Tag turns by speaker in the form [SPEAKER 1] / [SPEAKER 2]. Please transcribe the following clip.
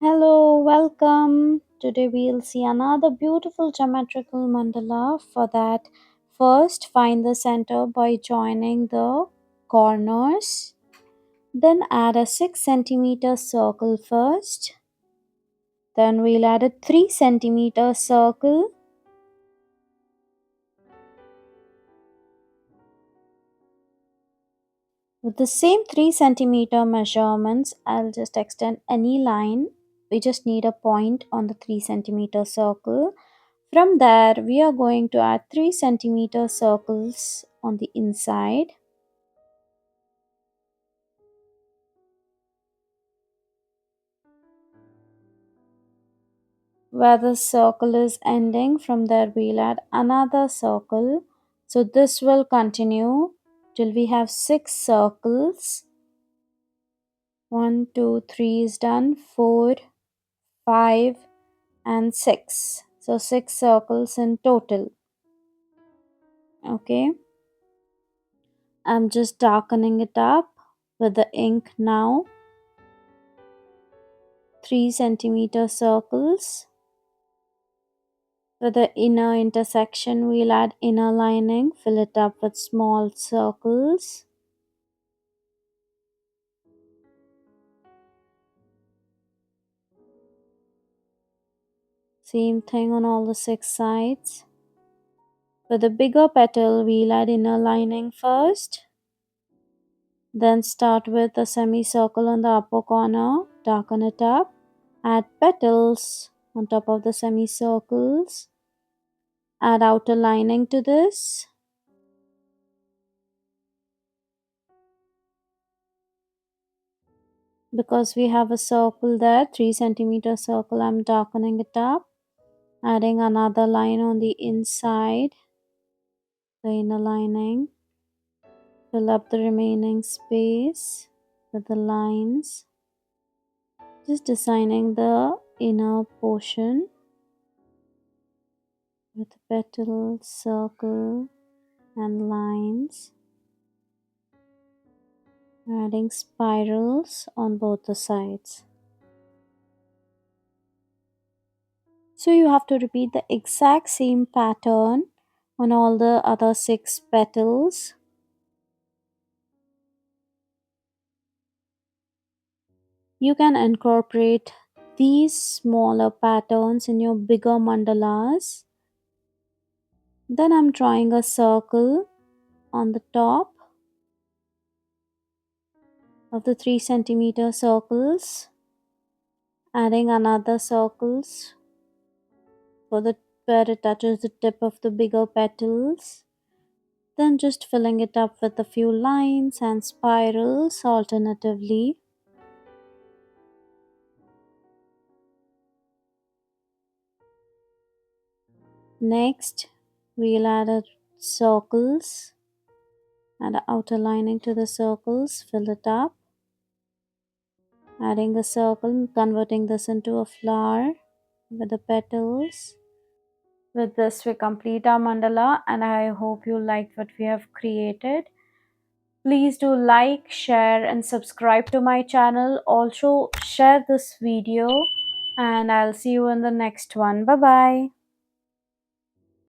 [SPEAKER 1] Hello, welcome. Today we'll see another beautiful geometrical mandala. For that, first find the center by joining the corners. Then add a 6 centimeter circle first. Then we'll add a 3 centimeter circle. With the same 3 centimeter measurements, I'll just extend any line. We just need a point on the 3 centimeter circle. From there, we are going to add 3 centimeter circles on the inside. Where the circle is ending, from there we'll add another circle. So this will continue till we have 6 circles. 1, 2, 3 is done, 4, 5, and 6. So 6 circles in total. Okay. I'm just darkening it up with the ink now. 3 centimeter circles. For the inner intersection, we'll add inner lining, fill it up with small circles. Same thing on all the 6 sides. For the bigger petal, we'll add inner lining first. Then start with a semicircle on the upper corner, darken it up. Add petals on top of the semicircles. Add outer lining to this. Because we have a circle there, 3 centimeter circle, I'm darkening it up. Adding another line on the inside, the inner lining. Fill up the remaining space with the lines. Just designing the inner portion with petal, circle, and lines. Adding spirals on both the sides. So you have to repeat the exact same pattern on all the other 6 petals. You can incorporate these smaller patterns in your bigger mandalas. Then I'm drawing a circle on the top of the 3 centimeter circles, adding another circles for the where it touches the tip of the bigger petals. Then just filling it up with a few lines and spirals alternatively. Next, we'll add a circles and outer lining to the circles, fill it up. Adding a circle, converting this into a flower with the petals. With this, we complete our mandala, and I hope you liked what we have created. Please do like, share, and subscribe to my channel. Also, share this video, and I'll see you in the next one. Bye bye.